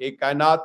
کہ کائنات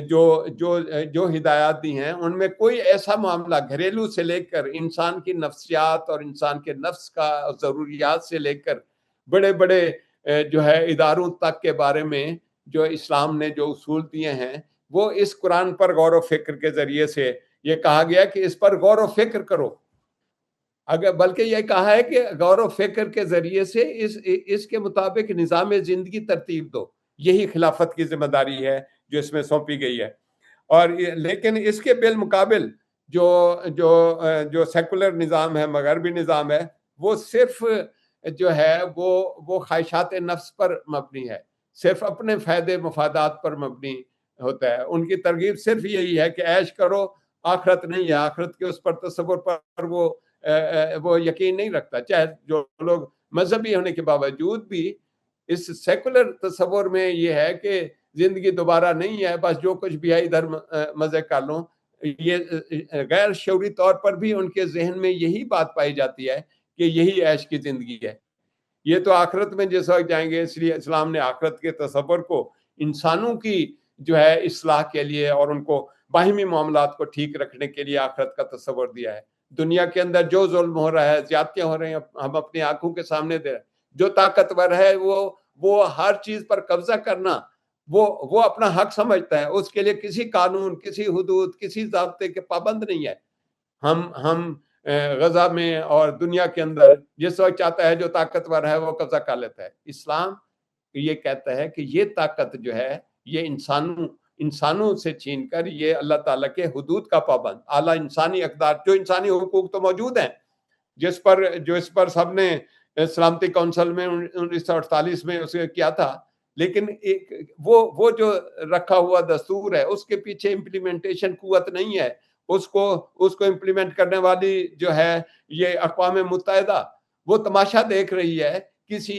جو ہدایات دی ہیں ان میں کوئی ایسا معاملہ گھریلو سے لے کر انسان کی نفسیات اور انسان کے نفس کا ضروریات سے لے کر بڑے بڑے جو ہے اداروں تک کے بارے میں جو اسلام نے جو اصول دیے ہیں وہ اس قرآن پر غور و فکر کے ذریعے سے یہ کہا گیا کہ اس پر غور و فکر کرو، اگر بلکہ یہ کہا ہے کہ غور و فکر کے ذریعے سے اس کے مطابق نظام زندگی ترتیب دو، یہی خلافت کی ذمہ داری ہے جو اس میں سونپی گئی ہے۔ اور لیکن اس کے بالمقابل جو سیکولر نظام ہے، مغربی نظام ہے، وہ صرف جو ہے وہ خواہشات نفس پر مبنی ہے، صرف اپنے فائدے مفادات پر مبنی ہوتا ہے۔ ان کی ترغیب صرف یہی ہے کہ عیش کرو، آخرت نہیں ہے، آخرت کے اس پر تصور پر وہ یقین نہیں رکھتا۔ چاہے جو لوگ مذہبی ہونے کے باوجود بھی اس سیکولر تصور میں یہ ہے کہ زندگی دوبارہ نہیں ہے، بس جو کچھ بھی ہے ادھر مزے کر لوں، یہ غیر شعوری طور پر بھی ان کے ذہن میں یہی بات پائی جاتی ہے کہ یہی عیش کی زندگی ہے۔ یہ تو آخرت میں جس وقت جائیں گے، اس لیے اسلام نے آخرت کے تصور کو انسانوں کی جو ہے اصلاح کے لیے اور ان کو باہمی معاملات کو ٹھیک رکھنے کے لیے آخرت کا تصور دیا ہے۔ دنیا کے اندر جو ظلم ہو رہا ہے، زیادتیاں ہو رہی ہیں، ہم اپنی آنکھوں کے سامنے دے رہے ہیں۔ جو طاقتور ہے وہ ہر چیز پر قبضہ کرنا وہ اپنا حق سمجھتا ہے، اس کے لیے کسی قانون، کسی حدود، کسی ضابطے کے پابند نہیں ہے۔ ہم غزہ میں اور دنیا کے اندر جس وقت چاہتا ہے جو طاقتور ہے وہ قبضہ کر لیتا ہے۔ اسلام یہ کہتا ہے کہ یہ طاقت جو ہے یہ انسانوں سے چھین کر یہ اللہ تعالیٰ کے حدود کا پابند، اعلیٰ انسانی اقدار، جو انسانی حقوق تو موجود ہیں، اس پر سب نے سلامتی کونسل میں 1948 میں اسے کیا تھا، لیکن وہ جو رکھا ہوا دستور ہے اس کے پیچھے امپلیمنٹیشن قوت نہیں ہے۔ اس کو امپلیمنٹ کرنے والی جو ہے یہ اقوام متحدہ، وہ تماشا دیکھ رہی ہے، کسی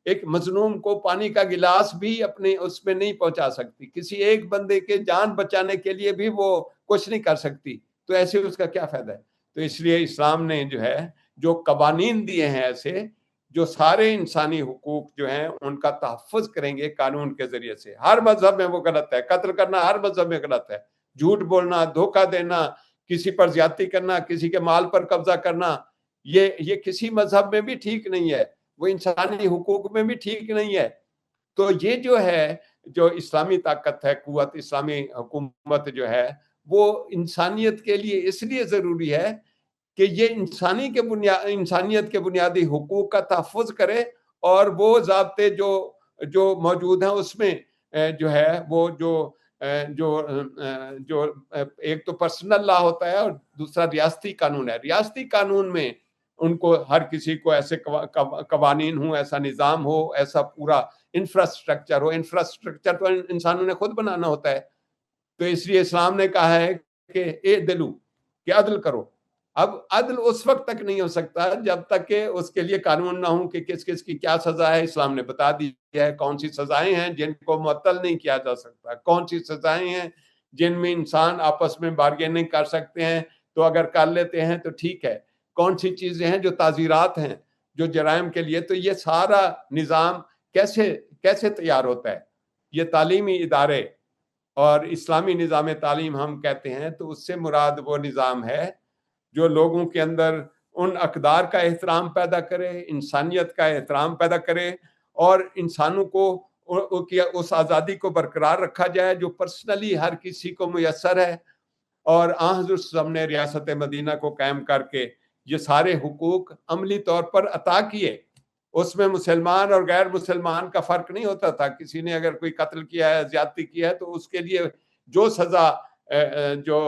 ایک مظلوم کو پانی کا گلاس بھی اپنے اس میں نہیں پہنچا سکتی، کسی ایک بندے کے جان بچانے کے لیے بھی وہ کچھ نہیں کر سکتی، تو ایسے اس کا کیا فائدہ ہے؟ تو اس لیے اسلام نے جو ہے جو قوانین دیے ہیں ایسے جو سارے انسانی حقوق جو ہیں ان کا تحفظ کریں گے قانون کے ذریعے سے۔ ہر مذہب میں وہ غلط ہے، قتل کرنا ہر مذہب میں غلط ہے، جھوٹ بولنا، دھوکہ دینا، کسی پر زیادتی کرنا، کسی کے مال پر قبضہ کرنا، یہ کسی مذہب میں بھی ٹھیک نہیں ہے، وہ انسانی حقوق میں بھی ٹھیک نہیں ہے۔ تو یہ جو ہے جو اسلامی طاقت ہے، قوت، اسلامی حکومت جو ہے وہ انسانیت کے لیے اس لیے ضروری ہے کہ یہ انسانیت کے بنیادی حقوق کا تحفظ کرے، اور وہ ضابطے جو موجود ہیں اس میں جو ہے وہ جو ایک تو پرسنل لا ہوتا ہے اور دوسرا ریاستی قانون ہے۔ ریاستی قانون میں ان کو ہر کسی کو ایسے قوانین ہوں، ایسا نظام ہو، ایسا پورا انفراسٹرکچر ہو۔ انفراسٹرکچر تو انسانوں نے خود بنانا ہوتا ہے، تو اس لیے اسلام نے کہا ہے کہ اعدلوا، کہ عدل کرو۔ اب عدل اس وقت تک نہیں ہو سکتا جب تک کہ اس کے لیے قانون نہ ہوں کہ کس کس کی کیا سزا ہے۔ اسلام نے بتا دیا ہے کون سی سزائیں ہیں جن کو معطل نہیں کیا جا سکتا، کون سی سزائیں ہیں جن میں انسان آپس میں بارگیننگ کر سکتے ہیں، تو اگر کر لیتے ہیں تو ٹھیک ہے، کون سی چیزیں ہیں جو تعزیرات ہیں جو جرائم کے لیے۔ تو یہ سارا نظام کیسے تیار ہوتا ہے؟ یہ تعلیمی ادارے اور اسلامی نظام تعلیم ہم کہتے ہیں، تو اس سے مراد وہ نظام ہے جو لوگوں کے اندر ان اقدار کا احترام پیدا کرے، انسانیت کا احترام پیدا کرے، اور انسانوں کو اس آزادی کو برقرار رکھا جائے جو پرسنلی ہر کسی کو میسر ہے۔ اور حضور صلی اللہ علیہ وسلم نے ریاست مدینہ کو قائم کر کے یہ سارے حقوق عملی طور پر عطا کیے۔ اس میں مسلمان اور غیر مسلمان کا فرق نہیں ہوتا تھا۔ کسی نے اگر کوئی قتل کیا ہے، زیادتی کیا ہے، تو اس کے لیے جو سزا جو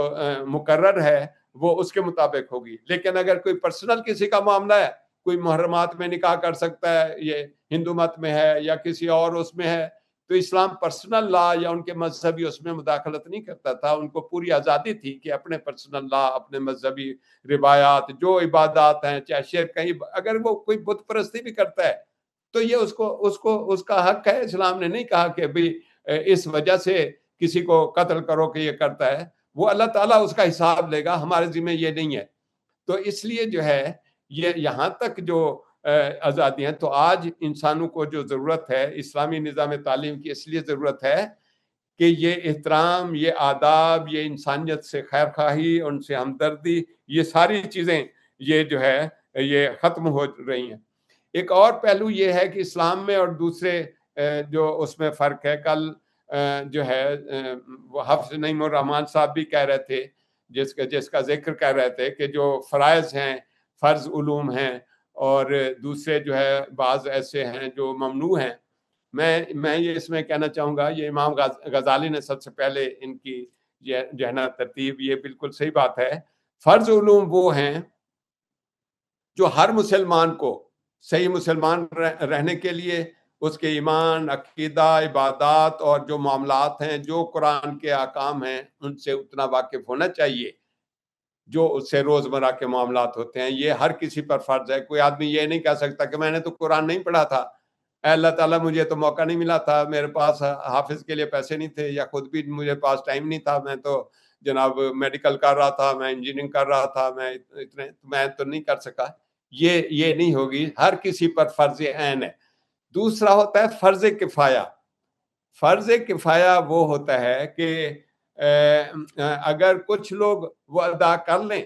مقرر ہے وہ اس کے مطابق ہوگی۔ لیکن اگر کوئی پرسنل کسی کا معاملہ ہے، کوئی محرمات میں نکاح کر سکتا ہے، یہ ہندو مت میں ہے یا کسی اور اس میں ہے، تو اسلام پرسنل لا یا ان کے مذہبی اس میں مداخلت نہیں کرتا تھا۔ ان کو پوری آزادی تھی کہ اپنے پرسنل لا، اپنے مذہبی روایات، جو عبادات ہیں، چاہے شرک، کہیں اگر وہ کوئی بت پرستی بھی کرتا ہے تو یہ اس کا حق ہے۔ اسلام نے نہیں کہا کہ بھی اس وجہ سے کسی کو قتل کرو کہ یہ کرتا ہے، وہ اللہ تعالیٰ اس کا حساب لے گا، ہمارے ذمہ یہ نہیں ہے۔ تو اس لیے جو ہے یہ یہاں تک جو آزادی ہیں، تو آج انسانوں کو جو ضرورت ہے اسلامی نظام تعلیم کی، اس لیے ضرورت ہے کہ یہ احترام، یہ آداب، یہ انسانیت سے خیر خواہی، ان سے ہمدردی، یہ ساری چیزیں یہ جو ہے یہ ختم ہو رہی ہیں۔ ایک اور پہلو یہ ہے کہ اسلام میں اور دوسرے جو اس میں فرق ہے، کل جو ہے وہ حافظ نعیم الرحمان صاحب بھی کہہ رہے تھے، جس کا ذکر کر رہے تھے کہ جو فرائض ہیں، فرض علوم ہیں، اور دوسرے جو ہے بعض ایسے ہیں جو ممنوع ہیں۔ میں یہ اس میں کہنا چاہوں گا، یہ امام غزالی نے سب سے پہلے ان کی جو ہے نا ترتیب، یہ بالکل صحیح بات ہے۔ فرض علوم وہ ہیں جو ہر مسلمان کو صحیح مسلمان رہنے کے لیے اس کے ایمان، عقیدہ، عبادات اور جو معاملات ہیں، جو قرآن کے احکام ہیں، ان سے اتنا واقف ہونا چاہیے جو اس سے روزمرہ کے معاملات ہوتے ہیں۔ یہ ہر کسی پر فرض ہے۔ کوئی آدمی یہ نہیں کہہ سکتا کہ میں نے تو قرآن نہیں پڑھا تھا، اے اللہ تعالیٰ مجھے تو موقع نہیں ملا تھا، میرے پاس حافظ کے لیے پیسے نہیں تھے، یا خود بھی مجھے پاس ٹائم نہیں تھا، میں تو جناب میڈیکل کر رہا تھا، میں انجینئرنگ کر رہا تھا، میں تو نہیں کر سکا۔ یہ نہیں ہوگی، ہر کسی پر فرض عین ہے۔ دوسرا ہوتا ہے فرض کفایہ۔ فرض کفایہ وہ ہوتا ہے کہ اگر کچھ لوگ وہ ادا کر لیں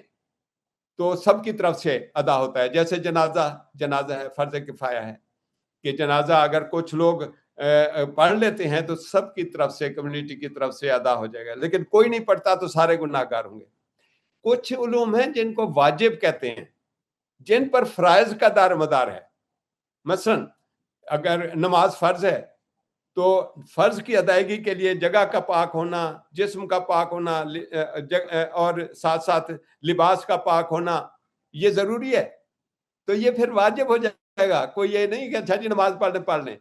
تو سب کی طرف سے ادا ہوتا ہے۔ جیسے جنازہ ہے، فرض کفایہ ہے کہ جنازہ اگر کچھ لوگ پڑھ لیتے ہیں تو سب کی طرف سے، کمیونٹی کی طرف سے ادا ہو جائے گا۔ لیکن کوئی نہیں پڑھتا تو سارے گناہ گار ہوں گے۔ کچھ علوم ہیں جن کو واجب کہتے ہیں، جن پر فرائض کا دار مدار ہے۔ مثلا اگر نماز فرض ہے تو فرض کی ادائیگی کے لیے جگہ کا پاک ہونا، جسم کا پاک ہونا، اور ساتھ ساتھ لباس کا پاک ہونا یہ ضروری ہے، تو یہ پھر واجب ہو جائے گا۔ کوئی یہ نہیں کہ اچھا جی نماز پڑھ لیں۔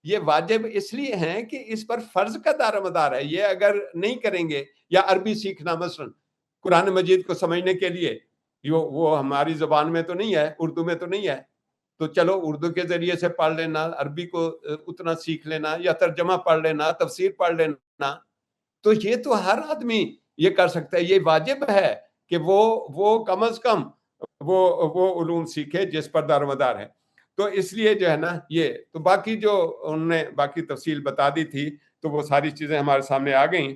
یہ واجب اس لیے ہیں کہ اس پر فرض کا دار مدار ہے۔ یہ اگر نہیں کریں گے، یا عربی سیکھنا مثلا قرآن مجید کو سمجھنے کے لیے، وہ ہماری زبان میں تو نہیں ہے، اردو میں تو نہیں ہے، تو چلو اردو کے ذریعے سے پڑھ لینا، عربی کو اتنا سیکھ لینا، یا ترجمہ پڑھ لینا، تفسیر پڑھ لینا، تو یہ تو ہر آدمی یہ کر سکتا ہے۔ یہ واجب ہے کہ وہ کم از کم وہ علوم سیکھے جس پر دار ہے۔ تو اس لیے جو ہے نا یہ تو باقی جو انہوں نے باقی تفصیل بتا دی تھی، تو وہ ساری چیزیں ہمارے سامنے آ گئیں۔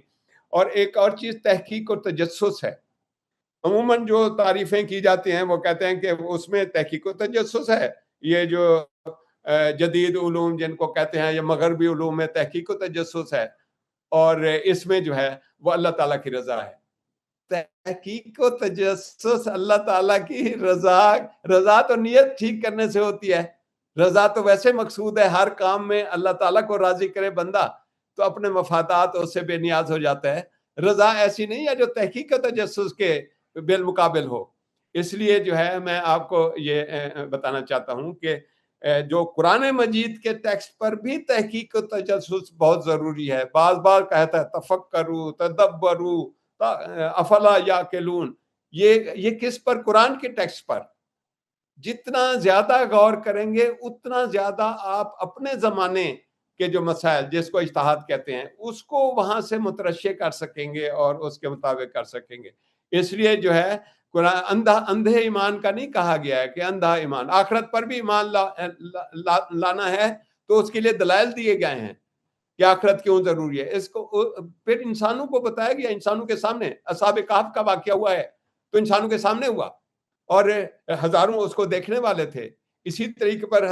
اور ایک اور چیز تحقیق اور تجسس ہے۔ عموماً جو تعریفیں کی جاتی ہیں وہ کہتے ہیں کہ اس میں تحقیق و تجسس ہے۔ یہ جو جدید علوم جن کو کہتے ہیں، یا مغربی علوم میں تحقیق و تجسس ہے، اور اس میں جو ہے وہ اللہ تعالیٰ کی رضا ہے۔ تحقیق و تجسس اللہ تعالیٰ کی رضا تو نیت ٹھیک کرنے سے ہوتی ہے۔ رضا تو ویسے مقصود ہے، ہر کام میں اللہ تعالیٰ کو راضی کرے بندہ تو اپنے مفادات اس سے بے نیاز ہو جاتا ہے۔ رضا ایسی نہیں ہے جو تحقیق و تجسس کے بالمقابل ہو۔ اس لیے جو ہے میں آپ کو یہ بتانا چاہتا ہوں کہ جو قرآن مجید کے ٹیکسٹ پر بھی تحقیق و تجسس بہت ضروری ہے۔ بعض بار کہتا ہے تفکروا، تدبروا، افلا یعقلون۔ یہ کس پر؟ قرآن کے ٹیکسٹ پر۔ جتنا زیادہ غور کریں گے اتنا زیادہ آپ اپنے زمانے کے جو مسائل، جس کو اجتہاد کہتے ہیں، اس کو وہاں سے مترشح کر سکیں گے اور اس کے مطابق کر سکیں گے۔ اس لیے جو ہے قرآن اندھے ایمان کا نہیں کہا گیا ہے کہ اندھا ایمان، آخرت پر بھی ایمان لانا ہے تو اس کے لیے دلائل دیے گئے ہیں کہ آخرت کیوں ضروری ہے۔ اس کو پھر انسانوں کو بتایا گیا، انسانوں کے سامنے۔ اصحاب کہف کا واقعہ ہوا ہے تو انسانوں کے سامنے ہوا، اور ہزاروں اس کو دیکھنے والے تھے۔ اسی طریقے پر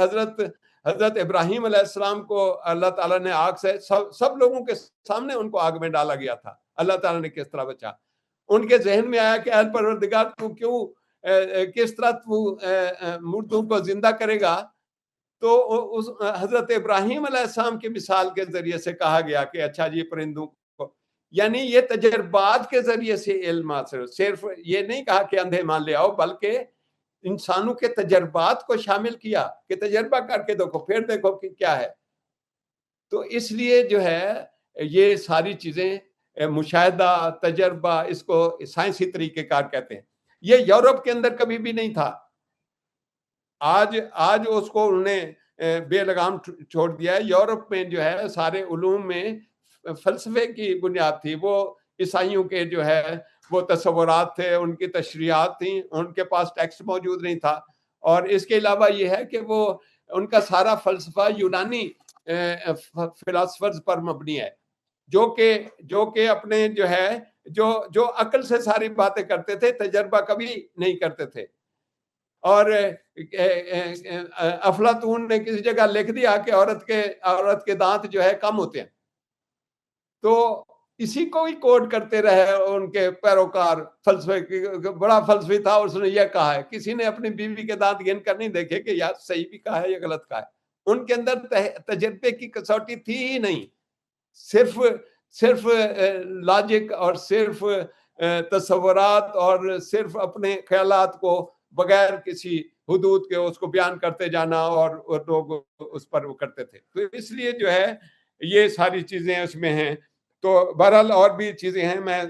حضرت ابراہیم علیہ السلام کو اللہ تعالیٰ نے آگ سے، سب لوگوں کے سامنے ان کو آگ میں ڈالا گیا تھا، اللہ تعالیٰ نے کس طرح بچا۔ ان کے ذہن میں آیا کہ اے پروردگار تو کیوں، کس طرح تو مردوں کو زندہ کرے گا؟ تو اس حضرت ابراہیم علیہ السلام کی مثال کے ذریعے سے کہا گیا کہ اچھا جی پرندوں کو، یعنی یہ تجربات کے ذریعے سے علم حاصل، صرف یہ نہیں کہا کہ اندھے مان لے آؤ، بلکہ انسانوں کے تجربات کو شامل کیا کہ تجربہ کر کے دیکھو، پھر دیکھو کہ کیا ہے۔ تو اس لیے جو ہے یہ ساری چیزیں مشاہدہ، تجربہ، اس کو سائنسی طریقہ کار کہتے ہیں۔ یہ یورپ کے اندر کبھی بھی نہیں تھا۔ آج اس کو انہوں نے بے لگام چھوڑ دیا ہے۔ یورپ میں جو ہے سارے علوم میں فلسفے کی بنیاد تھی، وہ عیسائیوں کے جو ہے وہ تصورات تھے، ان کی تشریحات تھیں، ان کے پاس ٹیکسٹ موجود نہیں تھا۔ اور اس کے علاوہ یہ ہے کہ وہ ان کا سارا فلسفہ یونانی فلاسفرز پر مبنی ہے۔ جو کہ اپنے جو ہے جو عقل سے ساری باتیں کرتے تھے، تجربہ کبھی نہیں کرتے تھے. اور افلاطون نے کسی جگہ لکھ دیا کہ عورت کے دانت جو ہے کم ہوتے ہیں. تو اسی کو ہی کوٹ کرتے رہے ان کے پیروکار. فلسفے بڑا فلسفی تھا، اس نے یہ کہا ہے. کسی نے اپنی بیوی کے دانت گن کر نہیں دیکھے کہ یار صحیح بھی کہا ہے یا غلط کہا ہے. ان کے اندر تجربے کی کسوٹی تھی ہی نہیں. صرف لاجک اور صرف تصورات اور صرف اپنے خیالات کو بغیر کسی حدود کے اس کو بیان کرتے جانا، اور لوگ اس پر وہ کرتے تھے. تو اس لیے جو ہے یہ ساری چیزیں اس میں ہیں. تو بہرحال اور بھی چیزیں ہیں. میں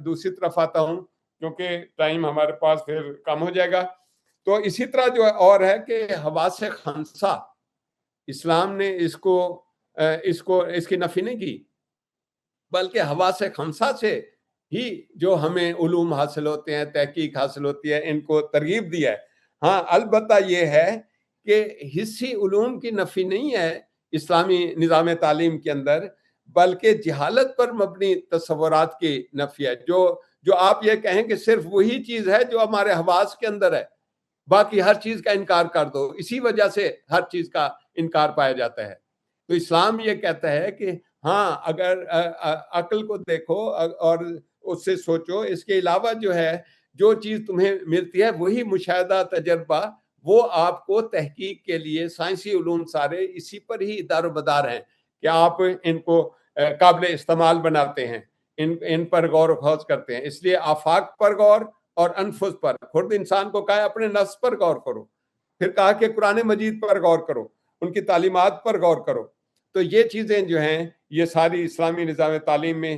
دوسری طرف آتا ہوں کیونکہ ٹائم ہمارے پاس پھر کم ہو جائے گا. تو اسی طرح جو اور ہے کہ حواس خمسہ، اسلام نے اس کی نفی نہیں کی، بلکہ حواس خمسہ سے ہی جو ہمیں علوم حاصل ہوتے ہیں، تحقیق حاصل ہوتی ہے، ان کو ترغیب دی ہے. ہاں البتہ یہ ہے کہ حصی علوم کی نفی نہیں ہے اسلامی نظام تعلیم کے اندر، بلکہ جہالت پر مبنی تصورات کی نفی ہے. جو آپ یہ کہیں کہ صرف وہی چیز ہے جو ہمارے حواس کے اندر ہے، باقی ہر چیز کا انکار کر دو. اسی وجہ سے ہر چیز کا انکار پایا جاتا ہے. تو اسلام یہ کہتا ہے کہ ہاں اگر عقل کو دیکھو اور اس سے سوچو، اس کے علاوہ جو ہے جو چیز تمہیں ملتی ہے وہی مشاہدہ تجربہ، وہ آپ کو تحقیق کے لیے سائنسی علوم سارے اسی پر ہی دار و مدار ہیں کہ آپ ان کو قابل استعمال بناتے ہیں، ان پر غور و خوض کرتے ہیں. اس لیے آفاق پر غور اور انفس پر، خود انسان کو کہا اپنے نفس پر غور کرو، پھر کہا کہ قرآن مجید پر غور کرو، ان کی تعلیمات پر غور کرو. تو یہ چیزیں جو ہیں یہ ساری اسلامی نظام تعلیم میں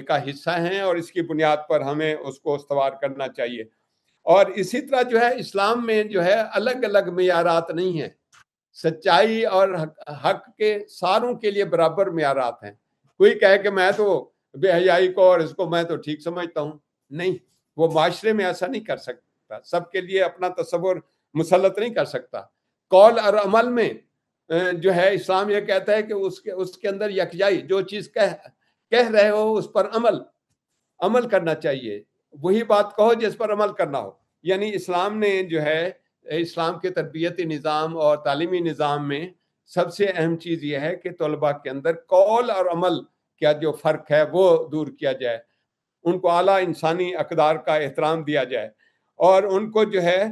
کا حصہ ہیں، اور اس کی بنیاد پر ہمیں اس کو استوار کرنا چاہیے. اور اسی طرح جو ہے اسلام میں جو ہے الگ الگ معیارات نہیں ہیں. سچائی اور حق کے ساروں کے لیے برابر معیارات ہیں. کوئی کہے کہ میں تو بے حیائی کو اور اس کو میں تو ٹھیک سمجھتا ہوں، نہیں، وہ معاشرے میں ایسا نہیں کر سکتا. سب کے لیے اپنا تصور مسلط نہیں کر سکتا. قول اور عمل میں جو ہے اسلام یہ کہتا ہے کہ اس کے اندر یکجائی، جو چیز کہہ رہے ہو اس پر عمل کرنا چاہیے. وہی بات کہو جس پر عمل کرنا ہو. یعنی اسلام نے جو ہے اسلام کے تربیتی نظام اور تعلیمی نظام میں سب سے اہم چیز یہ ہے کہ طلباء کے اندر قول اور عمل کا جو فرق ہے وہ دور کیا جائے، ان کو اعلیٰ انسانی اقدار کا احترام دیا جائے، اور ان کو جو ہے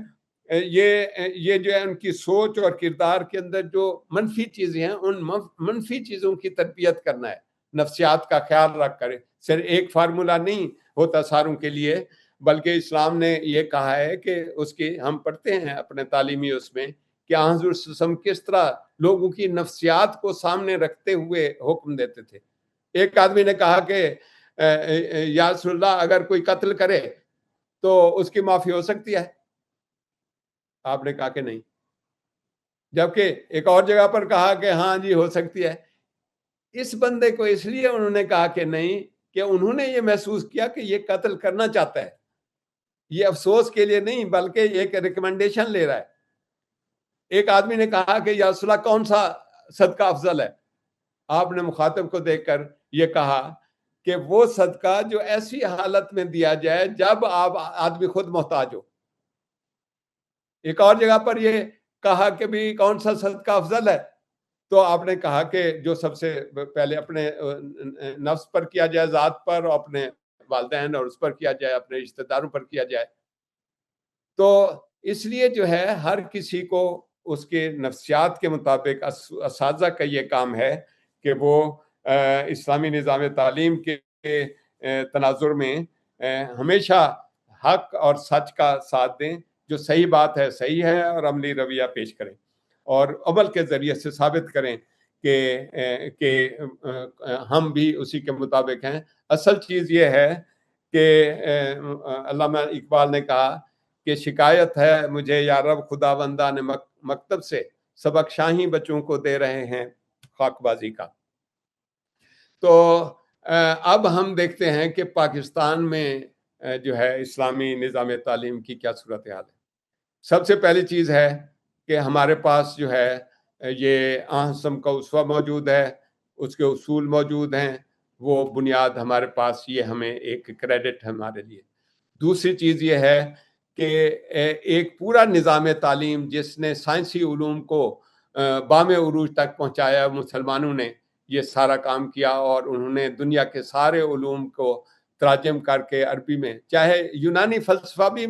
یہ جو ہے ان کی سوچ اور کردار کے اندر جو منفی چیزیں ہیں ان منفی چیزوں کی تربیت کرنا ہے، نفسیات کا خیال رکھ کر. صرف ایک فارمولہ نہیں ہوتا ساروں کے لیے، بلکہ اسلام نے یہ کہا ہے کہ اس کی ہم پڑھتے ہیں اپنے تعلیمی اس میں کہ حضور صلی اللہ علیہ وسلم کس طرح لوگوں کی نفسیات کو سامنے رکھتے ہوئے حکم دیتے تھے. ایک آدمی نے کہا کہ یا رسول اللہ اگر کوئی قتل کرے تو اس کی معافی ہو سکتی ہے؟ آپ نے کہا کہ نہیں. جبکہ ایک اور جگہ پر کہا کہ ہاں جی ہو سکتی ہے. اس بندے کو اس لیے انہوں نے کہا کہ نہیں کہ انہوں نے یہ محسوس کیا کہ یہ قتل کرنا چاہتا ہے. یہ افسوس کے لیے نہیں بلکہ ایک ریکمنڈیشن لے رہا ہے. ایک آدمی نے کہا کہ یا رسول اللہ کون سا صدقہ افضل ہے؟ آپ نے مخاطب کو دیکھ کر یہ کہا کہ وہ صدقہ جو ایسی حالت میں دیا جائے جب آپ آدمی خود محتاج ہو. ایک اور جگہ پر یہ کہا کہ بھی کون سا صدقہ افضل ہے؟ تو آپ نے کہا کہ جو سب سے پہلے اپنے نفس پر کیا جائے، ذات پر، اپنے والدین اور اس پر کیا جائے، اپنے رشتہ داروں پر کیا جائے. تو اس لیے جو ہے ہر کسی کو اس کے نفسیات کے مطابق اساتذہ کا یہ کام ہے کہ وہ اسلامی نظام تعلیم کے تناظر میں ہمیشہ حق اور سچ کا ساتھ دیں. جو صحیح بات ہے صحیح ہے اور عملی رویہ پیش کریں اور عمل کے ذریعے سے ثابت کریں کہ ہم بھی اسی کے مطابق ہیں. اصل چیز یہ ہے کہ علامہ اقبال نے کہا کہ شکایت ہے مجھے یا رب خداوندان مکتب سے، سبق شاہی بچوں کو دے رہے ہیں خاک بازی کا. تو اب ہم دیکھتے ہیں کہ پاکستان میں جو ہے اسلامی نظام تعلیم کی کیا صورتحال ہے. سب سے پہلی چیز ہے کہ ہمارے پاس جو ہے یہ احسن کا اسوہ موجود ہے، اس کے اصول موجود ہیں، وہ بنیاد ہمارے پاس، یہ ہمیں ایک کریڈٹ ہے ہمارے لیے۔ دوسری چیز یہ ہے کہ ایک پورا نظام تعلیم جس نے سائنسی علوم کو بام عروج تک پہنچایا، مسلمانوں نے یہ سارا کام کیا، اور انہوں نے دنیا کے سارے علوم کو تراجم کر کے عربی میں، چاہے یونانی فلسفہ بھی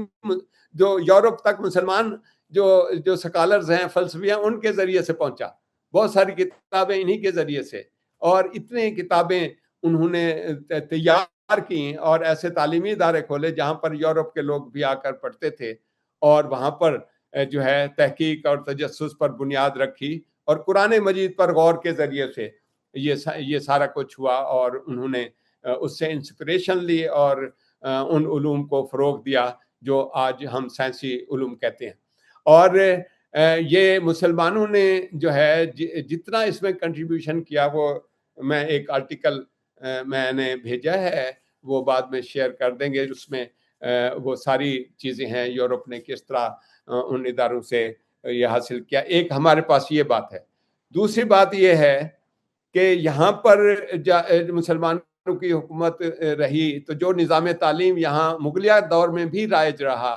جو یورپ تک مسلمان جو سکالرز ہیں، فلسفی ہیں، ان کے ذریعے سے پہنچا، بہت ساری کتابیں انہی کے ذریعے سے، اور اتنے کتابیں انہوں نے تیار کی، اور ایسے تعلیمی ادارے کھولے جہاں پر یورپ کے لوگ بھی آ کر پڑھتے تھے، اور وہاں پر جو ہے تحقیق اور تجسس پر بنیاد رکھی، اور قرآن مجید پر غور کے ذریعے سے یہ سارا کچھ ہوا، اور انہوں نے اس سے انسپریشن لی اور ان علوم کو فروغ دیا جو آج ہم سائنسی علوم کہتے ہیں۔ اور یہ مسلمانوں نے جو ہے جتنا اس میں کنٹریبیوشن کیا، وہ میں ایک آرٹیکل میں نے بھیجا ہے، وہ بعد میں شیئر کر دیں گے، اس میں وہ ساری چیزیں ہیں، یورپ نے کس طرح ان اداروں سے یہ حاصل کیا۔ ایک ہمارے پاس یہ بات ہے۔ دوسری بات یہ ہے کہ یہاں پر مسلمانوں کی حکومت رہی، تو جو نظام تعلیم یہاں مغلیہ دور میں بھی رائج رہا،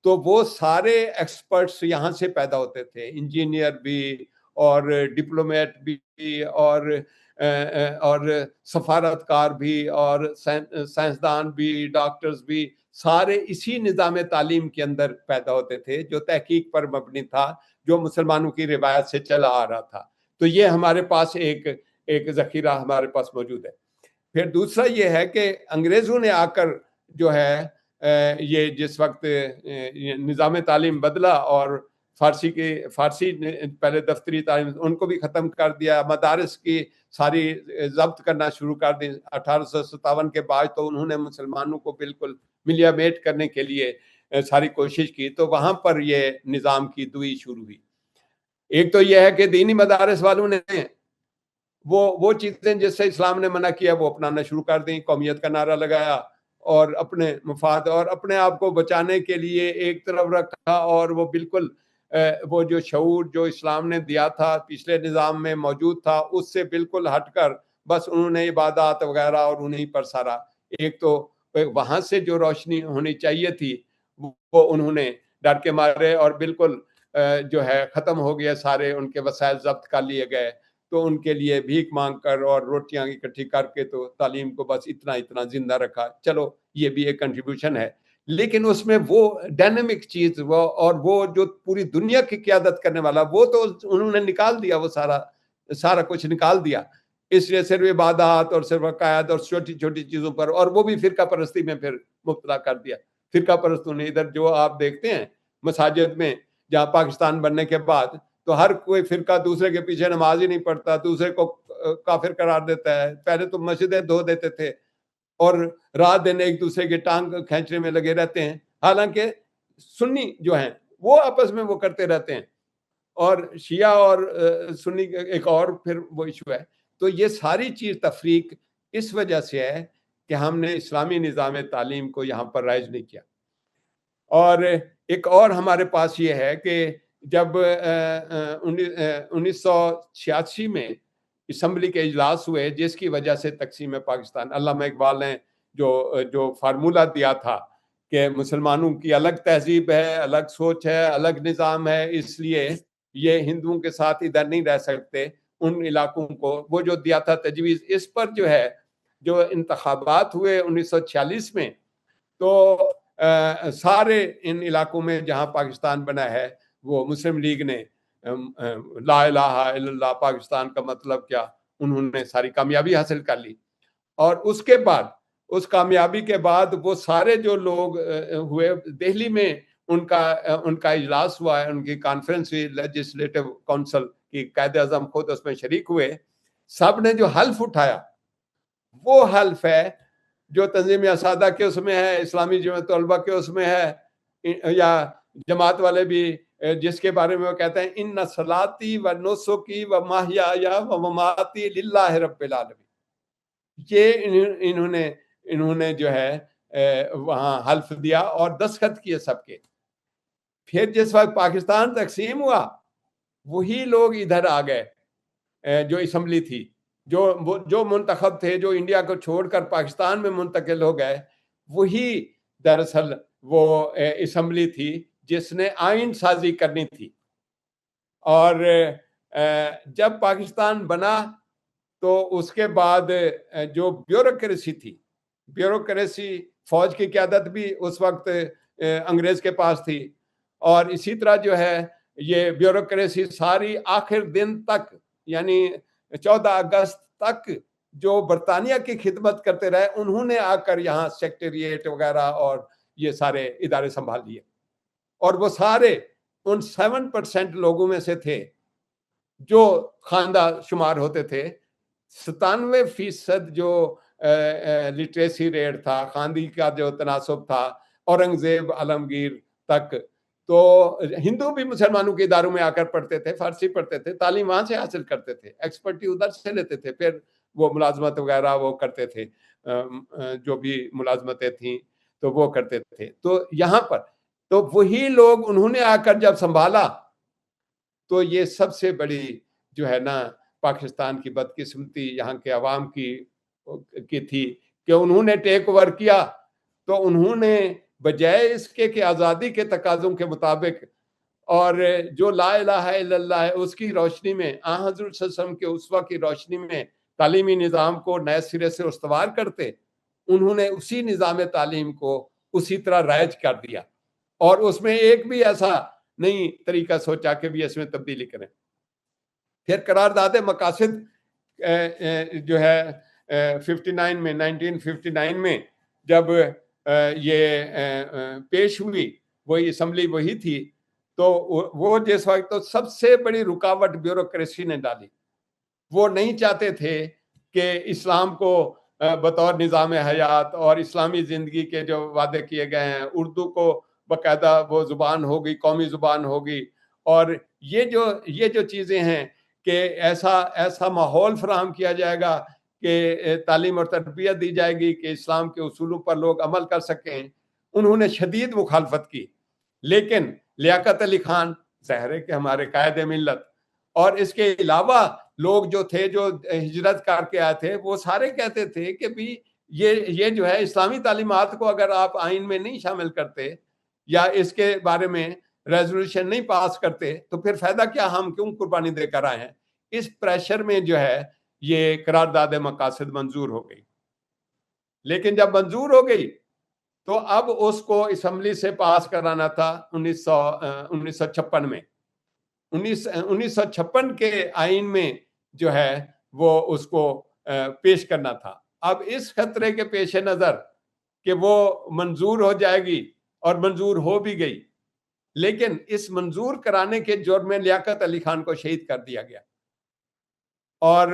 تو وہ سارے ایکسپرٹس یہاں سے پیدا ہوتے تھے، انجینئر بھی، اور ڈپلومیٹ بھی، اور سفارتکار بھی، اور سائنسدان بھی، ڈاکٹرز بھی، سارے اسی نظام تعلیم کے اندر پیدا ہوتے تھے جو تحقیق پر مبنی تھا، جو مسلمانوں کی روایت سے چلا آ رہا تھا۔ تو یہ ہمارے پاس ایک ذخیرہ ہمارے پاس موجود ہے۔ پھر دوسرا یہ ہے کہ انگریزوں نے آ کر جو ہے یہ جس وقت نظام تعلیم بدلا، اور فارسی پہلے دفتری تعلیم ان کو بھی ختم کر دیا، مدارس کی ساری ضبط کرنا شروع کر دی 1857 کے بعد، تو انہوں نے مسلمانوں کو بالکل ملیا میٹ کرنے کے لیے ساری کوشش کی، تو وہاں پر یہ نظام کی دوئی شروع ہوئی۔ ایک تو یہ ہے کہ دینی مدارس والوں نے وہ چیزیں جس سے اسلام نے منع کیا وہ اپنانا شروع کر دیں، قومیت کا نعرہ لگایا، اور اپنے مفاد اور اپنے آپ کو بچانے کے لیے ایک طرف رکھا، اور وہ بالکل وہ جو شعور جو اسلام نے دیا تھا، پچھلے نظام میں موجود تھا، اس سے بالکل ہٹ کر بس انہوں نے عبادات وغیرہ اور انہیں پر سارا، ایک تو وہاں سے جو روشنی ہونی چاہیے تھی وہ انہوں نے ڈر کے مارے، اور بالکل جو ہے ختم ہو گیا، سارے ان کے وسائل ضبط کر لیے گئے، تو ان کے لیے بھیک مانگ کر اور روٹیاں اکٹھی کر کے تو تعلیم کو بس اتنا زندہ رکھا۔ چلو یہ بھی ایک کنٹریبیوشن ہے، لیکن اس میں وہ ڈائنامک چیز اور وہ جو پوری دنیا کی قیادت کرنے والا، وہ تو انہوں نے نکال دیا، وہ سارا کچھ نکال دیا، اس لیے صرف عبادات اور صرف عقائد اور چھوٹی چھوٹی چیزوں پر، اور وہ بھی فرقہ پرستی میں پھر مبتلا کر دیا۔ فرقہ پرستوں نے ادھر جو آپ دیکھتے ہیں مساجد میں، جہاں پاکستان بننے کے بعد تو ہر کوئی فرقہ دوسرے کے پیچھے نماز ہی نہیں پڑھتا، دوسرے کو کافر قرار دیتا ہے۔ پہلے تو مسجدیں دھو دیتے تھے، اور رات دن ایک دوسرے کی ٹانگ کھینچنے میں لگے رہتے ہیں، حالانکہ سنی جو ہیں وہ آپس میں وہ کرتے رہتے ہیں، اور شیعہ اور سنی ایک اور پھر وہ ایشو ہے۔ تو یہ ساری چیز تفریق اس وجہ سے ہے کہ ہم نے اسلامی نظام تعلیم کو یہاں پر رائج نہیں کیا۔ اور ایک اور ہمارے پاس یہ ہے کہ جب 1986 میں اسمبلی کے اجلاس ہوئے، جس کی وجہ سے تقسیم پاکستان، علامہ اقبال نے جو فارمولہ دیا تھا کہ مسلمانوں کی الگ تہذیب ہے، الگ سوچ ہے، الگ نظام ہے، اس لیے یہ ہندوؤں کے ساتھ ادھر نہیں رہ سکتے، ان علاقوں کو وہ جو دیا تھا تجویز، اس پر جو ہے جو انتخابات ہوئے 1946 میں، تو سارے ان علاقوں میں جہاں پاکستان بنا ہے، وہ مسلم لیگ نے لا الہ الا اللہ پاکستان کا مطلب کیا، انہوں نے ساری کامیابی حاصل کر لی۔ اور اس کے بعد، اس کامیابی کے بعد، وہ سارے جو لوگ ہوئے دہلی میں، ان کا اجلاس ہوا ہے، ان کی کانفرنس ہوئی، لیجسلیٹو کونسل کی قائد اعظم خود اس میں شریک ہوئے، سب نے جو حلف اٹھایا وہ حلف ہے جو تنظیم اساتذہ کے اس میں ہے، اسلامی جمعیت طلبہ کے اس میں ہے، یا جماعت والے بھی، جس کے بارے میں وہ کہتے ہیں ان صلاتی و نسکی و محیای و مماتی للہ رب العالمین۔ یہ انہوں نے جو ہے وہاں حلف دیا اور دستخط کیے سب کے۔ پھر جس وقت پاکستان تقسیم ہوا، وہی لوگ ادھر آ گئے جو اسمبلی تھی، جو منتخب تھے, جو انڈیا کو چھوڑ کر پاکستان میں منتقل ہو گئے, وہی دراصل وہ اسمبلی تھی جس نے آئین سازی کرنی تھی. اور جب پاکستان بنا تو اس کے بعد جو بیوروکریسی تھی, بیوروکریسی فوج کی قیادت بھی اس وقت انگریز کے پاس تھی, اور اسی طرح جو ہے یہ بیوروکریسی ساری آخر دن تک, یعنی 14 اگست تک جو برطانیہ کی خدمت کرتے رہے, انہوں نے آ کر یہاں سیکٹریٹ وغیرہ اور یہ سارے ادارے سنبھال لیے. اور وہ سارے ان 7% لوگوں میں سے تھے جو خواندہ شمار ہوتے تھے. 97% جو لٹریسی ریٹ تھا, خواندگی کا جو تناسب تھا اورنگزیب عالمگیر تک, تو ہندو بھی مسلمانوں کے اداروں میں آ کر پڑھتے تھے, فارسی پڑھتے تھے, تعلیم وہاں سے حاصل کرتے تھے, ایکسپرٹی ادھر سے لیتے تھے, پھر وہ ملازمت وغیرہ وہ کرتے تھے, جو بھی ملازمتیں تھیں تو وہ کرتے تھے. تو یہاں پر تو وہی لوگ انہوں نے آ کر جب سنبھالا تو یہ سب سے بڑی جو ہے نا پاکستان کی بدقسمتی یہاں کے عوام کی تھی کہ انہوں نے ٹیک اوور کیا. تو انہوں نے بجائے اس کے کہ آزادی کے تقاضوں کے مطابق اور جو لا الہ الا اللہ ہے اس کی روشنی میں, حضرت صلی اللہ علیہ وسلم کے اسوہ کی روشنی میں تعلیمی نظام کو نئے سرے سے استوار کرتے, انہوں نے اسی نظام تعلیم کو اسی طرح رائج کر دیا, اور اس میں ایک بھی ایسا نہیں طریقہ سوچا کہ بھی اس میں تبدیلی کریں. پھر قرارداد مقاصد جو ہے 1959 میں جب یہ پیش ہوئی, وہی اسمبلی وہی تھی, تو وہ جس وقت تو سب سے بڑی رکاوٹ بیوروکریسی نے ڈالی. وہ نہیں چاہتے تھے کہ اسلام کو بطور نظام حیات اور اسلامی زندگی کے جو وعدے کیے گئے ہیں, اردو کو باقاعدہ وہ زبان ہوگی, قومی زبان ہوگی, اور یہ جو چیزیں ہیں کہ ایسا ماحول فراہم کیا جائے گا کہ تعلیم اور تربیت دی جائے گی کہ اسلام کے اصولوں پر لوگ عمل کر سکیں, انہوں نے شدید مخالفت کی. لیکن لیاقت علی خان ظاہر ہے کہ ہمارے قائد ملت, اور اس کے علاوہ لوگ جو تھے جو ہجرت کر کے آئے تھے, وہ سارے کہتے تھے کہ بھی یہ جو ہے اسلامی تعلیمات کو اگر آپ آئین میں نہیں شامل کرتے یا اس کے بارے میں ریزولوشن نہیں پاس کرتے تو پھر فائدہ کیا, ہم کیوں قربانی دے کر آئے ہیں. اس پریشر میں جو ہے یہ قرارداد مقاصد منظور ہو گئی. لیکن جب منظور ہو گئی تو اب اس کو اسمبلی سے پاس کرانا تھا 1956 میں. 1956 کے آئین میں جو ہے وہ اس کو پیش کرنا تھا. اب اس خطرے کے پیش نظر کہ وہ منظور ہو جائے گی, اور منظور ہو بھی گئی, لیکن اس منظور کرانے کے جرم میں لیاقت علی خان کو شہید کر دیا گیا. اور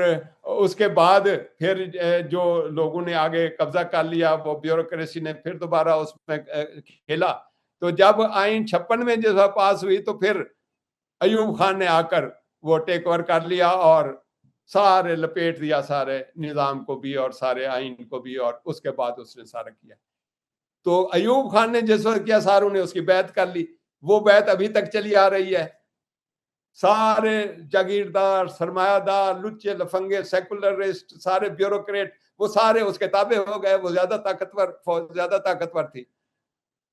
اس کے بعد پھر جو لوگوں نے آگے قبضہ کر لیا, وہ بیوروکریسی نے پھر دوبارہ اس میں کھیلا. تو جب آئین 56 میں جیسا پاس ہوئی تو پھر ایوب خان نے آ کر وہ ٹیک اوور کر لیا اور سارے لپیٹ دیا, سارے نظام کو بھی اور سارے آئین کو بھی, اور اس کے بعد اس نے سارا کیا. تو ایوب خان نے جس وقت کیا, ساروں نے اس کی بیعت کر لی. وہ بیعت ابھی تک چلی آ رہی ہے. سارے جاگیردار, سرمایہ دار, لچے لفنگے, سیکولرسٹ, سارے بیوروکریٹ, وہ سارے اس کے تابع ہو گئے. وہ زیادہ طاقتور تھی.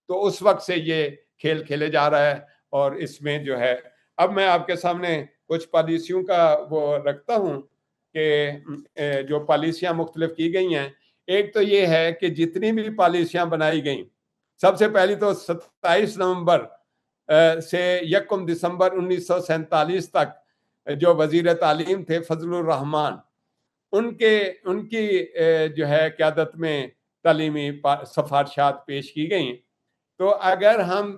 تو اس وقت سے یہ کھیل کھیلے جا رہا ہے. اور اس میں جو ہے اب میں آپ کے سامنے کچھ پالیسیوں کا وہ رکھتا ہوں کہ جو پالیسیاں مختلف کی گئی ہیں. ایک تو یہ ہے کہ جتنی بھی پالیسیاں بنائی گئیں, سب سے پہلی تو 27 نومبر سے 1 دسمبر 1947 تک جو وزیر تعلیم تھے فضل الرحمان, ان کی جو ہے قیادت میں تعلیمی سفارشات پیش کی گئیں. تو اگر ہم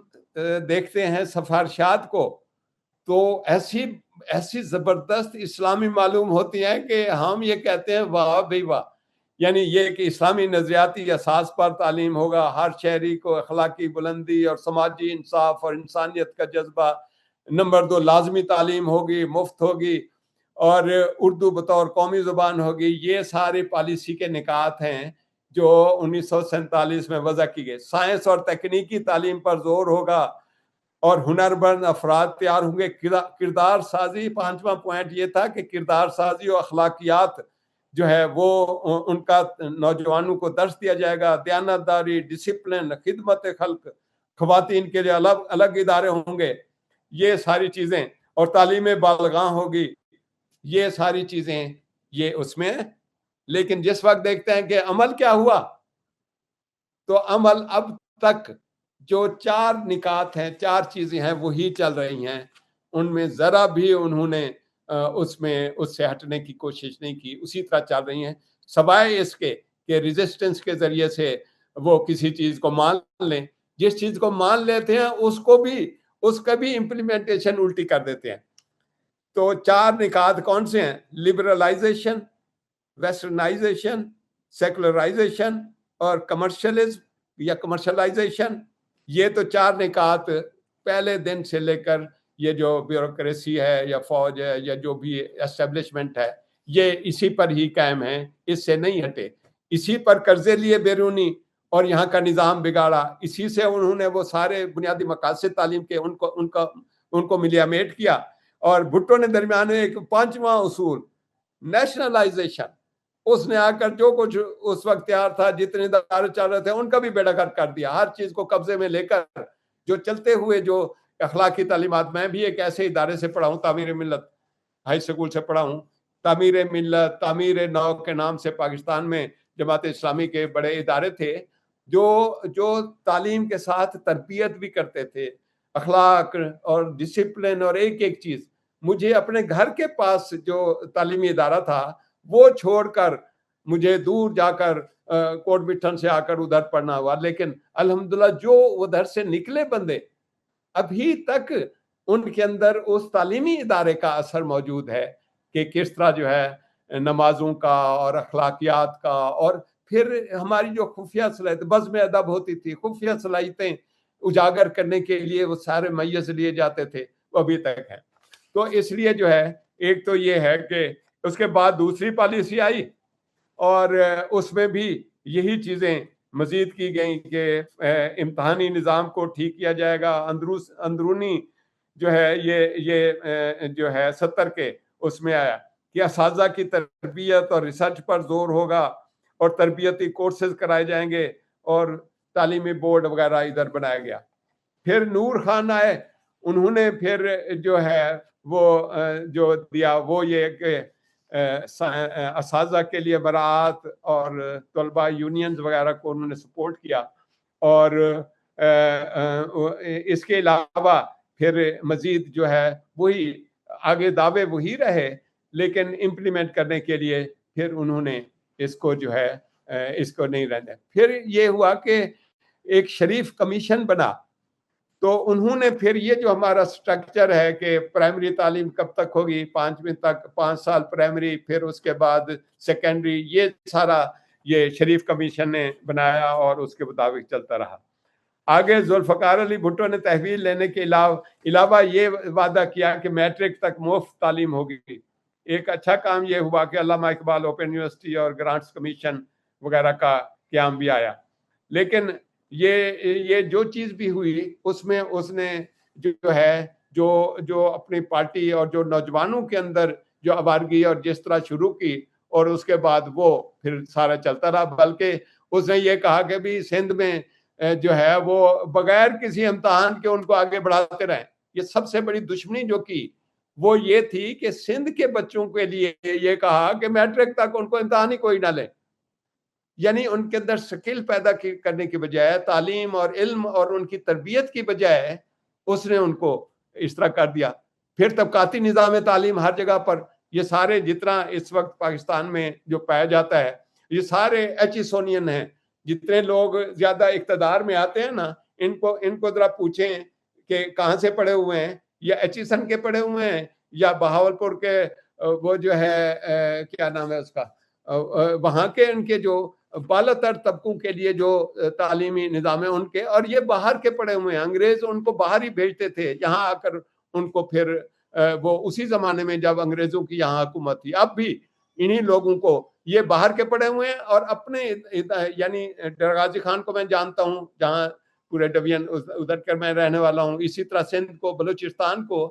دیکھتے ہیں سفارشات کو تو ایسی زبردست اسلامی معلوم ہوتی ہیں کہ ہم یہ کہتے ہیں واہ بھائی واہ. یعنی یہ کہ اسلامی نظریاتی اساس پر تعلیم ہوگا, ہر شہری کو اخلاقی بلندی اور سماجی انصاف اور انسانیت کا جذبہ. نمبر 2, لازمی تعلیم ہوگی, مفت ہوگی, اور اردو بطور قومی زبان ہوگی. یہ ساری پالیسی کے نکات ہیں جو 1947 میں وضع کی گئی. سائنس اور تکنیکی تعلیم پر زور ہوگا اور ہنرمند افراد تیار ہوں گے. کردار سازی, 5واں پوائنٹ یہ تھا کہ کردار سازی اور اخلاقیات جو ہے وہ ان کا نوجوانوں کو درس دیا جائے گا، دیانتداری، ڈسپلن، خدمت خلق، خواتین کے لیے الگ الگ ادارے ہوں گے، یہ ساری چیزیں، اور تعلیم بالغاں ہوگی، یہ ساری چیزیں یہ اس میں. لیکن جس وقت دیکھتے ہیں کہ عمل کیا ہوا، تو عمل اب تک جو 4 نکات ہیں، 4 چیزیں ہیں، وہی چل رہی ہیں. ان میں ذرا بھی انہوں نے اس سے ہٹنے کی کوشش نہیں کی، اسی طرح چل رہی ہیں، سوائے اس کے کہ ریزسٹنس کے ذریعے سے وہ کسی چیز کو مان لیں. جس چیز کو مان لیتے ہیں اس کا بھی امپلیمنٹیشن الٹی کر دیتے ہیں. تو 4 نکات کون سے ہیں؟ لبرلائزیشن، ویسٹرنائزیشن، سیکولرائزیشن اور کمرشلزم یا کمرشلائزیشن. یہ تو 4 نکات پہلے دن سے لے کر یہ جو بیوروکریسی ہے یا فوج ہے یا جو بھی اسٹیبلشمنٹ ہے، یہ اسی پر ہی قائم ہیں، اس سے نہیں ہٹے. اسی پر قرضے لیے بیرونی اور یہاں کا نظام بگاڑا. اسی سے انہوں نے وہ سارے بنیادی مقاصد تعلیم کے ان کو ملیامیٹ کیا. اور بھٹو نے درمیان میں ایک 5واں اصول نیشنلائزیشن، اس نے آ کر جو کچھ اس وقت تیار تھا، جتنے ادارے چل رہے تھے، ان کا بھی بیڑا گرک کر دیا. ہر چیز کو قبضے میں لے کر جو چلتے ہوئے جو اخلاقی تعلیمات، میں بھی ایک ایسے ادارے سے پڑھا ہوں، تعمیر ملت ہائی سکول سے پڑھا ہوں. تعمیر ملت، تعمیر نو کے نام سے پاکستان میں جماعت اسلامی کے بڑے ادارے تھے جو تعلیم کے ساتھ تربیت بھی کرتے تھے، اخلاق اور ڈسپلن اور ایک ایک چیز. مجھے اپنے گھر کے پاس جو تعلیمی ادارہ تھا وہ چھوڑ کر مجھے دور جا کر کوٹ مٹھن سے آ کر ادھر پڑھنا ہوا. لیکن الحمدللہ جو ادھر سے نکلے بندے، ابھی تک ان کے اندر اس تعلیمی ادارے کا اثر موجود ہے کہ کس طرح جو ہے نمازوں کا اور اخلاقیات کا، اور پھر ہماری جو خفیہ صلاحیت بزم ادب ہوتی تھی، خفیہ صلاحیتیں اجاگر کرنے کے لیے وہ سارے میز لیے جاتے تھے، وہ ابھی تک ہیں. تو اس لیے جو ہے ایک تو یہ ہے کہ اس کے بعد دوسری پالیسی آئی اور اس میں بھی یہی چیزیں مزید کی گئیں کہ امتحانی نظام کو ٹھیک کیا جائے گا. اندرونی جو ہے یہ جو ہے 70 کے اس میں آیا کہ اساتذہ کی تربیت اور ریسرچ پر زور ہوگا اور تربیتی کورسز کرائے جائیں گے اور تعلیمی بورڈ وغیرہ ادھر بنایا گیا. پھر نور خان آئے، انہوں نے پھر جو ہے وہ جو دیا وہ یہ کہ اساتذہ کے لیے براعت اور طلبہ یونینز وغیرہ کو انہوں نے سپورٹ کیا. اور اس کے علاوہ پھر مزید جو ہے وہی آگے دعوے وہی رہے، لیکن امپلیمنٹ کرنے کے لیے پھر انہوں نے اس کو جو ہے اس کو نہیں رہنے. پھر یہ ہوا کہ ایک شریف کمیشن بنا، تو انہوں نے پھر یہ جو ہمارا سٹرکچر ہے کہ پرائمری تعلیم کب تک ہوگی، 5ویں تک، 5 سال پرائمری، پھر اس کے بعد سیکنڈری، یہ سارا یہ شریف کمیشن نے بنایا اور اس کے مطابق چلتا رہا. آگے ذوالفقار علی بھٹو نے تحویل لینے کے علاوہ یہ وعدہ کیا کہ میٹرک تک مفت تعلیم ہوگی. ایک اچھا کام یہ ہوا کہ علامہ اقبال اوپن یونیورسٹی اور گرانٹس کمیشن وغیرہ کا قیام بھی آیا. لیکن یہ جو چیز بھی ہوئی اس میں اس نے جو ہے جو اپنی پارٹی اور جو نوجوانوں کے اندر جو آوارگی اور جس طرح شروع کی، اور اس کے بعد وہ پھر سارا چلتا رہا. بلکہ اس نے یہ کہا کہ بھی سندھ میں جو ہے وہ بغیر کسی امتحان کے ان کو آگے بڑھاتے رہیں. یہ سب سے بڑی دشمنی جو کی وہ یہ تھی کہ سندھ کے بچوں کے لیے یہ کہا کہ میٹرک تک ان کو امتحان ہی کوئی نہ لے. یعنی ان کے اندر سکل پیدا کرنے کی بجائے، تعلیم اور علم اور ان کی تربیت کی بجائے اس نے ان کو اس طرح کر دیا. پھر طبقاتی نظام تعلیم ہر جگہ پر، یہ سارے جتنا اس وقت پاکستان میں جو پایا جاتا ہے یہ سارے ایچیسونین ہیں. جتنے لوگ زیادہ اقتدار میں آتے ہیں نا، ان کو ذرا پوچھیں کہ کہاں سے پڑھے ہوئے ہیں، یا ایچیسن کے پڑھے ہوئے ہیں یا بہاولپور کے وہ جو ہے کیا نام ہے اس کا، وہاں کے ان کے جو بالا تر طبقوں کے لیے جو تعلیمی نظام ہے ان کے، اور یہ باہر کے پڑھے ہوئے ہیں. انگریز ان کو باہر ہی بھیجتے تھے، یہاں آ کر ان کو پھر وہ اسی زمانے میں جب انگریزوں کی یہاں حکومت تھی، اب بھی انہی لوگوں کو یہ باہر کے پڑھے ہوئے ہیں. اور اپنے یعنی ڈرغازی خان کو میں جانتا ہوں، جہاں پورے ڈویژن ادھر کر میں رہنے والا ہوں، اسی طرح سندھ کو، بلوچستان کو،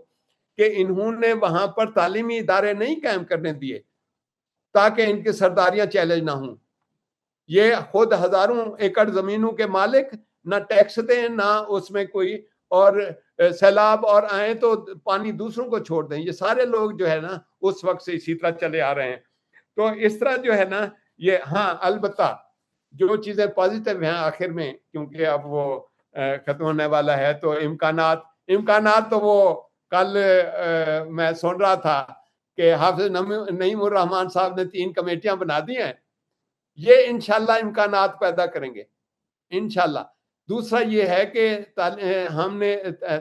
کہ انہوں نے وہاں پر تعلیمی ادارے نہیں قائم کرنے دیے. تاکہ ان کی سرداریاں چیلنج نہ ہوں. یہ خود ہزاروں ایکڑ زمینوں کے مالک نہ ٹیکس دیں نہ اس میں کوئی اور سیلاب اور آئیں تو پانی دوسروں کو چھوڑ دیں. یہ سارے لوگ جو ہے نا اس وقت سے اسی طرح چلے آ رہے ہیں. تو اس طرح جو ہے نا یہ ہاں البتہ جو چیزیں پازیٹیو ہیں آخر میں، کیونکہ اب وہ ختم ہونے والا ہے، تو امکانات تو وہ کل میں سن رہا تھا کہ حافظ نعیم الرحمان صاحب نے 3 کمیٹیاں بنا دی ہیں. یہ انشاءاللہ امکانات پیدا کریں گے انشاءاللہ. دوسرا یہ ہے کہ ہم نے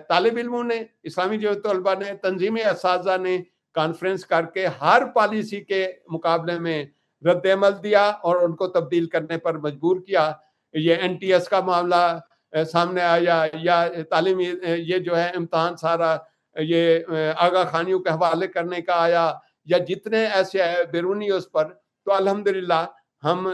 طالب علموں نے، اسلامی جمعیت طلبہ نے، تنظیم اساتذہ نے کانفرنس کر کے ہر پالیسی کے مقابلے میں رد عمل دیا اور ان کو تبدیل کرنے پر مجبور کیا. یہ NTS کا معاملہ سامنے آیا، یا تعلیمی یہ جو ہے امتحان سارا یہ آغا خانیوں کے حوالے کرنے کا آیا، یا جتنے ایسے ہے بیرونی اس پر. تو الحمدللہ ہم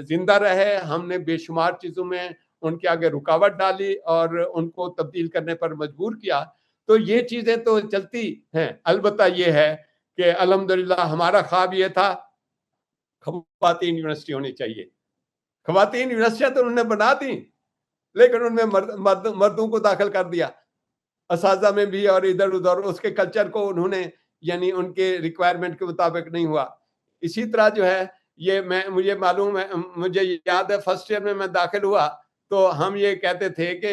زندہ رہے. ہم نے بے شمار چیزوں میں ان کے آگے رکاوٹ ڈالی اور ان کو تبدیل کرنے پر مجبور کیا. تو یہ چیزیں تو چلتی ہیں. البتہ یہ ہے کہ الحمدللہ ہمارا خواب یہ تھا خواتین یونیورسٹی ہونی چاہیے. خواتین یونیورسٹیاں تو انہوں نے بنا دی، لیکن ان میں مردوں کو داخل کر دیا اساتذہ میں بھی، اور ادھر ادھر اس کے کلچر کو انہوں نے یعنی ان کے ریکوائرمنٹ کے مطابق نہیں ہوا. اسی طرح جو ہے یہ مجھے معلوم ہے، مجھے یاد ہے فرسٹ ایئر میں داخل ہوا تو ہم یہ کہتے تھے کہ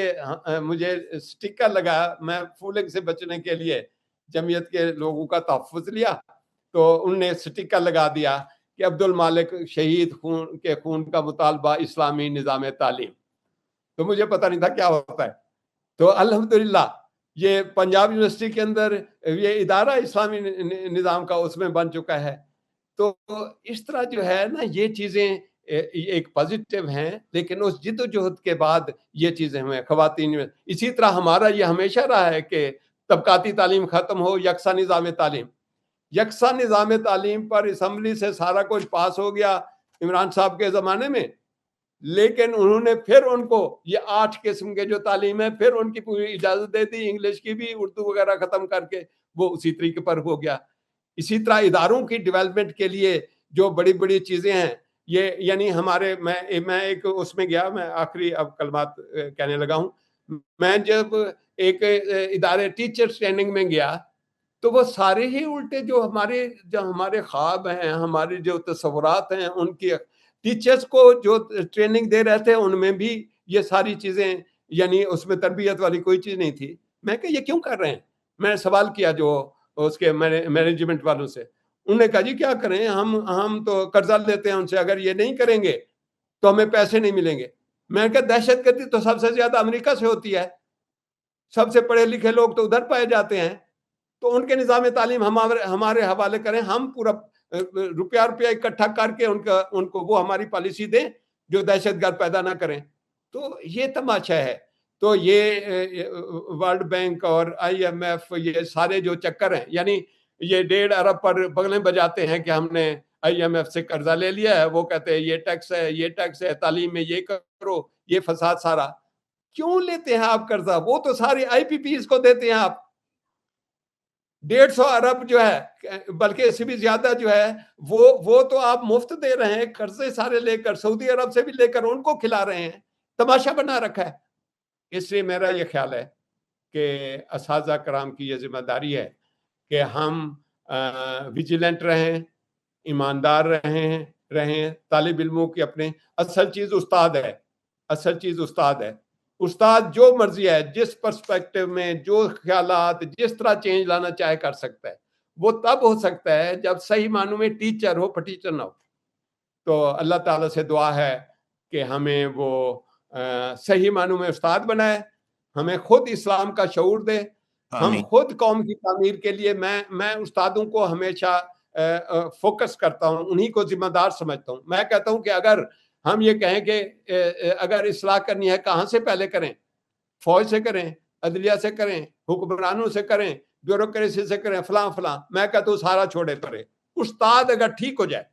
مجھے سٹیکر لگا، میں فولنگ سے بچنے کے لیے جمعیت کے لوگوں کا تحفظ لیا تو انہوں نے سٹیکر لگا دیا کہ عبد المالک شہید خون کا مطالبہ اسلامی نظام تعلیم. تو مجھے پتہ نہیں تھا کیا ہوتا ہے. تو الحمدللہ یہ پنجاب یونیورسٹی کے اندر یہ ادارہ اسلامی نظام کا اس میں بن چکا ہے. تو اس طرح جو ہے نا یہ چیزیں ایک پازیٹیو ہیں، لیکن اس جد و جہد کے بعد یہ چیزیں ہوئیں خواتین میں. اسی طرح ہمارا یہ ہمیشہ رہا ہے کہ طبقاتی تعلیم ختم ہو، یکساں نظام تعلیم. یکساں نظام تعلیم پر اسمبلی سے سارا کچھ پاس ہو گیا عمران صاحب کے زمانے میں، لیکن انہوں نے پھر ان کو یہ 8 قسم کے جو تعلیم ہے پھر ان کی پوری اجازت دے دی، انگلش کی بھی، اردو وغیرہ ختم کر کے وہ اسی طریقے پر ہو گیا. اسی طرح اداروں کی ڈیولپمنٹ کے لیے جو بڑی بڑی چیزیں ہیں یہ یعنی ہمارے میں ایک اس میں گیا، میں آخری اب کلمات کہنے لگا ہوں. میں جب ایک ادارے ٹیچر ٹریننگ میں گیا تو وہ سارے ہی الٹے جو ہمارے خواب ہیں، ہمارے جو تصورات ہیں، ان کی ٹیچرز کو جو ٹریننگ دے رہے تھے ان میں بھی یہ ساری چیزیں یعنی اس میں تربیت والی کوئی چیز نہیں تھی. میں کہ یہ کیوں کر رہے ہیں؟ میں سوال کیا جو اس کے مینجمنٹ والوں سے. انہوں نے کہا جی کیا کریں، ہم تو قرضہ لیتے ہیں ان سے، اگر یہ نہیں کریں گے تو ہمیں پیسے نہیں ملیں گے. میں کہا دہشت گردی تو سب سے زیادہ امریکہ سے ہوتی ہے، سب سے پڑھے لکھے لوگ تو ادھر پائے جاتے ہیں. تو ان کے نظام تعلیم ہمارے حوالے کریں، ہم پورا روپیہ اکٹھا کر کے ان کو وہ ہماری پالیسی دیں جو دہشت گرد پیدا نہ کریں. تو یہ تماشا ہے. تو یہ ورلڈ بینک اور IMF یہ سارے جو چکر ہیں، یعنی یہ 1.5 ارب پر بغلیں بجاتے ہیں کہ ہم نے IMF سے قرضہ لے لیا ہے، وہ کہتے ہیں یہ ٹیکس ہے، یہ ٹیکس ہے، تعلیم میں یہ کرو، یہ فساد سارا. کیوں لیتے ہیں آپ قرضہ؟ وہ تو سارے IPPs کو دیتے ہیں آپ. 150 ارب جو ہے، بلکہ اس سے بھی زیادہ جو ہے وہ تو آپ مفت دے رہے ہیں، قرضے سارے لے کر سعودی عرب سے بھی لے کر ان کو کھلا رہے ہیں. تماشا بنا رکھا ہے. اس لیے میرا یہ خیال ہے کہ اساتذہ کرام کی یہ ذمہ داری ہے کہ ہم ویجیلنٹ رہیں، ایماندار رہیں. طالب علموں کی اپنے اصل چیز استاد ہے. استاد جو مرضی ہے، جس پرسپیکٹو میں جو خیالات جس طرح چینج لانا چاہے کر سکتا ہے. وہ تب ہو سکتا ہے جب صحیح معنوں میں ٹیچر ہو، پٹیچر نہ ہو. تو اللہ تعالیٰ سے دعا ہے کہ ہمیں وہ صحیح معنوں میں استاد بنائے، ہمیں خود اسلام کا شعور دے. ہم خود قوم کی تعمیر کے لیے میں استادوں کو ہمیشہ فوکس کرتا ہوں، انہی کو ذمہ دار سمجھتا ہوں. میں کہتا ہوں کہ اگر ہم یہ کہیں کہ اگر اصلاح کرنی ہے کہاں سے پہلے کریں؟ فوج سے کریں، عدلیہ سے کریں، حکمرانوں سے کریں، بیوروکریسی سے کریں، فلاں. میں کہتا ہوں سارا چھوڑے پڑے. استاد اگر ٹھیک ہو جائے،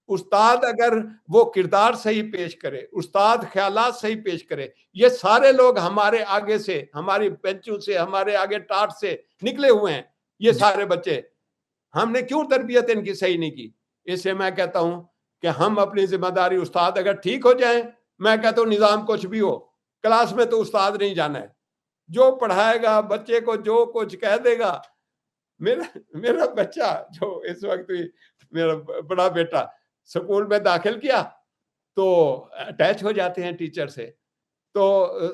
استاد اگر وہ کردار صحیح پیش کرے، استاد خیالات صحیح پیش کرے، یہ سارے لوگ ہمارے آگے سے، ہماری بینچوں سے، ہمارے آگے ٹاٹ سے نکلے ہوئے ہیں. یہ سارے بچے ہم نے کیوں تربیت ان کی صحیح نہیں کی؟ اس سے میں کہتا ہوں کہ ہم اپنی ذمہ داری، استاد اگر ٹھیک ہو جائیں، میں کہتا ہوں نظام کچھ بھی ہو، کلاس میں تو استاد نہیں جانا ہے، جو پڑھائے گا بچے کو جو کچھ کہہ دے گا. میرا بچہ جو اس وقت میرا بڑا بیٹا سکول میں داخل کیا تو اٹیچ ہو جاتے ہیں ٹیچر سے، تو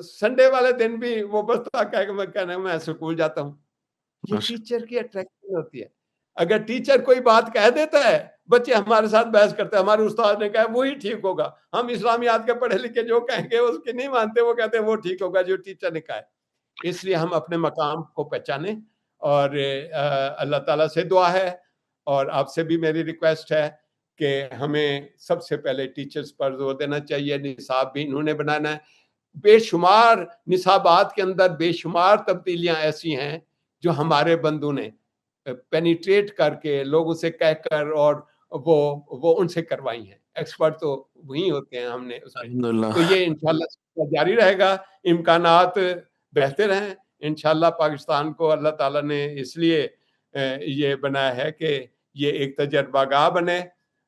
سنڈے والے دن بھی وہ بس کہنا میں سکول جاتا ہوں. یہ ٹیچر کی اٹریکشن ہوتی ہے. اگر ٹیچر کوئی بات کہہ دیتا ہے، بچے ہمارے ساتھ بحث کرتے ہیں، ہمارے استاد نے کہا وہی ٹھیک ہوگا. ہم اسلامیات کے پڑھے لکھے جو کہیں گے اس کی نہیں مانتے، وہ کہتے ہیں وہ ٹھیک ہوگا جو ٹیچر نے کہا ہے. اس لیے ہم اپنے مقام کو پہچانیں، اور اللہ تعالیٰ سے دعا ہے اور آپ سے بھی میری ریکویسٹ ہے کہ ہمیں سب سے پہلے ٹیچرز پر زور دینا چاہیے. نصاب بھی انہوں نے بنانا ہے. بے شمار نصابات کے اندر بے شمار تبدیلیاں ایسی ہیں جو ہمارے بندوں نے پینیٹریٹ کر کے لوگوں سے کہہ کر اور وہ ان سے کروائی ہیں. ایکسپرٹ تو وہی ہوتے ہیں، ہم نے اس میں. تو یہ انشاءاللہ جاری رہے گا. امکانات بہتر ہیں انشاءاللہ. پاکستان کو اللہ تعالیٰ نے اس لیے یہ بنایا ہے کہ یہ ایک تجربہ گاہ بنے.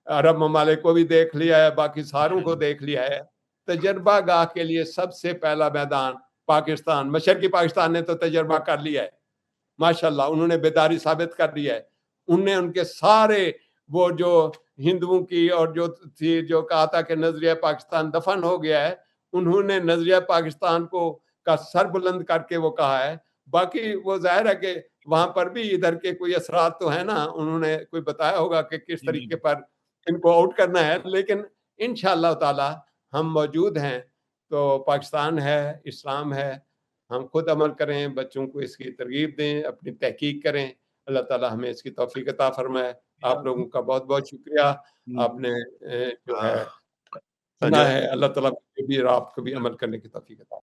عرب ممالک کو بھی دیکھ لیا ہے، باقی ساروں کو دیکھ لیا ہے. تجربہ گاہ کے لیے سب سے پہلا میدان پاکستان، مشرقی پاکستان نے تو تجربہ کر لیا ہے ماشاءاللہ. انہوں نے بیداری ثابت کر دیا ہے. ان کے سارے وہ جو ہندوؤں کی اور جو تھی جو کہا تھا کہ نظریہ پاکستان دفن ہو گیا ہے، انہوں نے نظریہ پاکستان کو کا سر بلند کر کے وہ کہا ہے. باقی وہ ظاہر ہے کہ وہاں پر بھی ادھر کے کوئی اثرات تو ہیں نا، انہوں نے کوئی بتایا ہوگا کہ کس طریقے پر ان کو آؤٹ کرنا ہے. لیکن انشاءاللہ تعالی ہم موجود ہیں. تو پاکستان ہے، اسلام ہے، ہم خود عمل کریں، بچوں کو اس کی ترغیب دیں، اپنی تحقیق کریں. اللہ تعالیٰ ہمیں اس کی توفیق عطا فرمائے. آپ لوگوں کا بہت بہت شکریہ. آپ نے جو ہے سنا ہے. اللہ تعالیٰ بھی آپ کو بھی عمل کرنے کی توفیق عطا